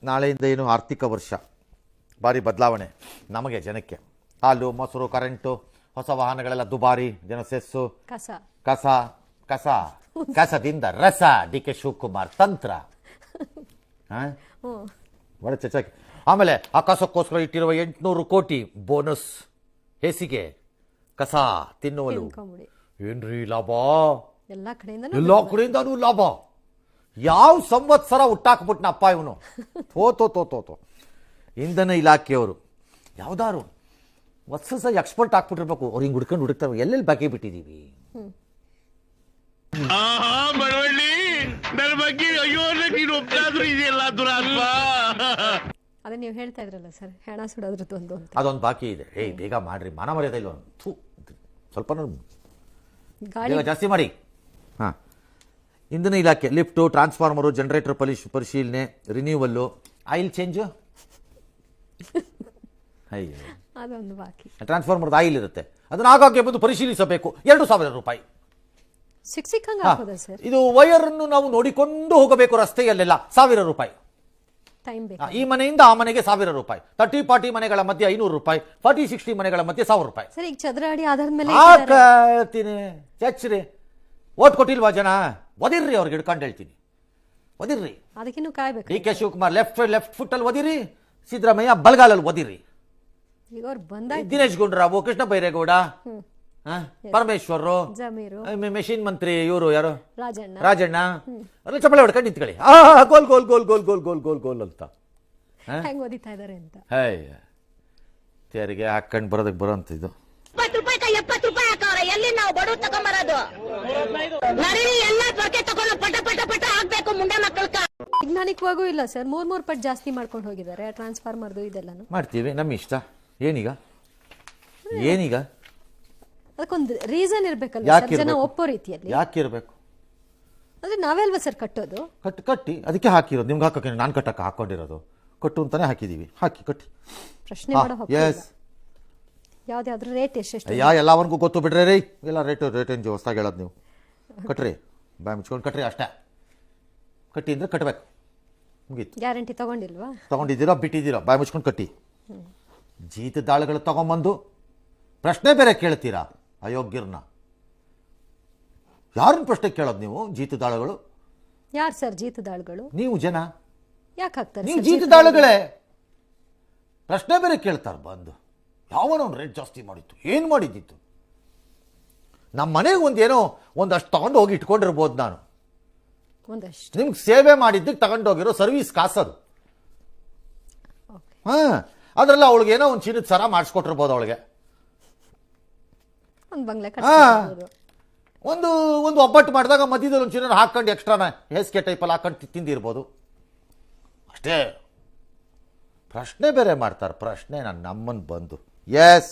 ನಾಳೆಯಿಂದ ಏನು ಆರ್ಥಿಕ ವರ್ಷ ಭಾರಿ ಬದಲಾವಣೆ ನಮಗೆ ಜನಕ್ಕೆ. ಹಾಲು ಮೊಸರು ಕರೆಂಟು ಹೊಸ ವಾಹನಗಳೆಲ್ಲ ದುಬಾರಿ, ಜನ ಸೆಸ್ಸು, ಕಸ ಕಸ ಕಸ ಕಸದಿಂದ ರಸ. ಡಿ ಕೆ ಶಿವಕುಮಾರ್ ತಂತ್ರ ಒಳ್ಳೆ ಚಚಾಕಿ. ಆಮೇಲೆ ಆ ಕಸಕ್ಕೋಸ್ಕರ ಇಟ್ಟಿರುವ 800 ಕೋಟಿ ಬೋನಸ್ ಹೇಸಿಗೆ ಕಸ ತಿನ್ನುವಲು. ಏನ್ರಿ ಲಾಭ? ಎಲ್ಲ ಕಡೆಯಿಂದನೂ ಲಾಭ. ಯಾವ ಸಂವತ್ಸರ ಹುಟ್ಟಾಕ್ಬಿಟ್ನಪ್ಪ ಇವನು. ತೋ ಇಂಧನ ಇಲಾಖೆಯವರು ಯಾವ್ದಾರು ಹೊಸ ಎಕ್ಸ್ಪರ್ಟ್ ಹಾಕ್ಬಿಟ್ಟಿರ್ಬೇಕು. ಅವ್ರು ಹಿಂಗೆ ಹುಡುಕ್ತಾರೆ ಎಲ್ಲೆಲ್ಲಿ ಬಾಕಿ ಬಿಟ್ಟಿದೀವಿ. ಅದೇ ನೀವು ಹೇಳ್ತಾ ಇದ್ರಲ್ಲ ಸರ್, ಹೆಣ ಸುಡೋದ್ರದ್ದು ಅದೊಂದು ಬಾಕಿ ಇದೆ. ಬೇಗ ಮಾಡ್ರಿ, ಮಾನ ಮರ್ಯಾದೆ ಇಲ್ಲ. ಸ್ವಲ್ಪ ಜಾಸ್ತಿ ಮಾಡಿ. ಹಾ, ಇಂಧನ ಇಲಾಖೆ ಲಿಫ್ಟು, ಟ್ರಾನ್ಸ್ಫಾರ್ಮರು, ಜನರೇಟರ್ ಪರಿಶೀಲನೆ, ರಿನ್ಯೂವಲ್ಲು, ಆಯಿಲ್ ಚೇಂಜ್. ಅಯ್ಯೋ, ಅದೊಂದು ಬಾಕಿ. ಟ್ರಾನ್ಸ್ಫಾರ್ಮರ್ದು ಆಯಿಲ್ ಇರುತ್ತೆ, ಅದನ್ನ ಆಗಾಗ್ಗೆ ಬಂದು ಪರಿಶೀಲಿಸಬೇಕು. 2,000 ರೂಪಾಯಿ. ಇದು ವೈರ್ ಅನ್ನು ನಾವು ನೋಡಿಕೊಂಡು ಹೋಗಬೇಕು ರಸ್ತೆಯಲ್ಲೆಲ್ಲ. 1,000 ರೂಪಾಯಿ. ಈ ಮನೆಯಿಂದ ಆ ಮನೆಗೆ 1,000 ರೂಪಾಯಿ. 30-40 ಮನೆಗಳ ಮಧ್ಯೆ 500 ರೂಪಾಯಿ. 40-60 ಮನೆಗಳ ಮಧ್ಯೆ 1,000 ರೂಪಾಯಿ. ಸರಿ, ಈಗ ಚದರಾಡಿ ಆಧಾರದ ಮೇಲೆ ಹೇಳ್ತೀನಿ. ಚಚ್ರಿ, ಓಟ್ ಕೊಟ್ಟಿಲ್ವಾ ಜನ? ಒದಿರ್ರಿ, ಅವ್ರಿಗೆ ಹಿಡ್ಕೊಂಡು ಹೇಳ್ತೀನಿ, ಒದಿರ್ರಿ. ಅದಕ್ಕಿನ್ನೂ ಕಾಯ್ಬೇಕು. D K Shivakumar left foot ಅಲ್ಲಿ ಒದಿರಿ, ಸಿದ್ದರಾಮಯ್ಯ ಬಲಗಾಲಲ್ಲಿ ಒದಿರಿ. ದಿನೇಶ್ ಗುಂಡೂರಾವ್, ಕೃಷ್ಣ ಬೈರೇಗೌಡ, ಪರಮೇಶ್ವರ್, ಮೆಷಿನ್ ಮಂತ್ರಿ ಇವರು ಯಾರು, ರಾಜಣ್ಣ, ಚಪ್ಪಳೆ ಹೊಡ್ಕೊಂಡು ನಿಂತ್ಕೊಳ್ಳಿ. ಗೋಲ್ ಗೋಲ್ ಗೋಲ್ ಗೋಲ್ ಗೋಲ್ ಗೋಲ್ ಗೋಲ್ ಗೋಲ್ ಅಂತ ತೆರಿಗೆ ಹಾಕೊಂಡು ಬರೋದಕ್ಕೆ ಬರೋಂತ ಇದು. 70 ರೂಪಾಯಿ ಹಾಕವ್ರೆ. ಎಲ್ಲಿ ನಾವು ಬಡವ್ರು ತಗೊಂಬರೋದು? ಎಲ್ಲ ತೊರಕೆ ತಗೊಂಡು ಪಟ ಪಟ ಪಟ ಹಾಕ್ಬೇಕು ಮುಂಡೆ ಮಕ್ಕಳ. ವೈಜ್ಞಾನಿಕವಾಗೂ ಇಲ್ಲ ಸರ್, 3 ಪಟ್ಟು ಜಾಸ್ತಿ ಮಾಡ್ಕೊಂಡು ಹೋಗಿದ್ದಾರೆ ಟ್ರಾನ್ಸ್ಫಾರ್ಮರ್ದು. ಇದೆಲ್ಲಾನು ಮಾಡ್ತೀವಿ, ನಮ್ಮ ಇಷ್ಟ. ಏನೀಗ ಅದಕ್ಕೊಂದು ರೀಸನ್ ಇರ್ಬೇಕಲ್ಲ, ಜನ ಒಪ್ಪೋ ರೀತಿಯಲ್ಲಿ. ಯಾಕೆ ಇರಬೇಕು? ಅಂದ್ರೆ ನಾವೇ ಅಲ್ವಾ ಸರ್ ಕಟ್ಟೋದು? ಕಟ್ಟಿ ಅದಕ್ಕೆ ಹಾಕಿರೋದು. ನಿಮ್ಗೆ ಹಾಕಕ್ಕೆ ನಾನು ಕಟ್ಟಕ್ಕೆ ಹಾಕೊಂಡಿರೋದು. ಕಟ್ಟು ಅಂತಾನೆ ಹಾಕಿದೀವಿ. ಹಾಕಿ ಕಟ್ಟಿ. ಪ್ರಶ್ನೆ ಮಾಡೋ ಯಾವ್ದಾದ್ರು ರೇಟ್ ಎಷ್ಟು? ಎಲ್ಲವನ್ಗೂ ಗೊತ್ತು ಬಿಡ್ರಿ ರೀ. ಎಲ್ಲ ರೇಟ್ ಏನು ಹೊಸ್ದಾಗಿ ಹೇಳೋದು ನೀವು. ಕಟ್ರಿ, ಬಾಯ್ ಮುಚ್ಕೊಂಡು ಕಟ್ರಿ ಅಷ್ಟೇ. ಕಟ್ಟಿ ಅಂದ್ರೆ ಕಟ್ಟಬೇಕು, ಮುಗೀತು. ಗ್ಯಾರಂಟಿ ತಗೊಂಡಿಲ್ವಾ? ತಗೊಂಡಿದ್ದೀರಾ, ಬಿಟ್ಟಿದ್ದೀರಾ? ಬಾಯ್ ಮುಚ್ಕೊಂಡು ಕಟ್ಟಿ. ಜೀತದಾಳುಗಳು ತಗೊಂಬಂದು ಪ್ರಶ್ನೆ ಬೇರೆ ಕೇಳ್ತೀರಾ ಅಯೋಗ್ಯರನ್ನ. ಯಾರನ್ನ ಪ್ರಶ್ನೆ ಕೇಳೋದು ನೀವು? ಜೀತದಾಳುಗಳು ಯಾರು ಸರ್? ಜೀತದಾಳುಗಳು ನೀವು ಜನ. ಯಾಕೆ ಹಾಕ್ತಾರೆ? ನೀವು ಜೀತದಾಳುಗಳೇ. ಪ್ರಶ್ನೆ ಬೇರೆ ಕೇಳ್ತಾರೆ ಬಂದು. ಯಾವನೋ ರೇಟ್ ಜಾಸ್ತಿ ಮಾಡಿತ್ತು, ಏನು ಮಾಡಿದ್ದಿತ್ತು? ನಮ್ಮ ಮನೆಗೆ ಒಂದಷ್ಟು ತಗೊಂಡು ಹೋಗಿ ಇಟ್ಕೊಂಡಿರ್ಬೋದು ನಾನು. ಒಂದಷ್ಟು ನಿಮ್ಗೆ ಸೇವೆ ಮಾಡಿದ್ದಕ್ಕೆ ತಗೊಂಡೋಗಿರೋ ಸರ್ವಿಸ್ ಕಾಸದು. ಅದ್ರಲ್ಲಿ ಅವಳಿಗೆ ಏನೋ ಒಂದು ಚಿನ್ನದ ಸರ ಮಾಡಿಸ್ಕೊಟ್ಟಿರ್ಬೋದು. ಅವಳಿಗೆ ಒಂದು ಒಬ್ಬಟ್ಟು ಮಾಡಿದಾಗ ಮಧ್ಯದಲ್ಲಿ ಒಂದು ಚಿನ್ನ ಹಾಕೊಂಡು ಎಕ್ಸ್ಟ್ರಾನ ಹೇಸಿಗೆ ಟೈಪಲ್ಲಿ ಹಾಕೊಂಡು ತಿಂದಿರ್ಬೋದು ಅಷ್ಟೇ. ಪ್ರಶ್ನೆ ಬೇರೆ ಮಾಡ್ತಾರೆ. ಪ್ರಶ್ನೆ ನಮ್ಮನ್ನು ಬಂದು ಎಸ್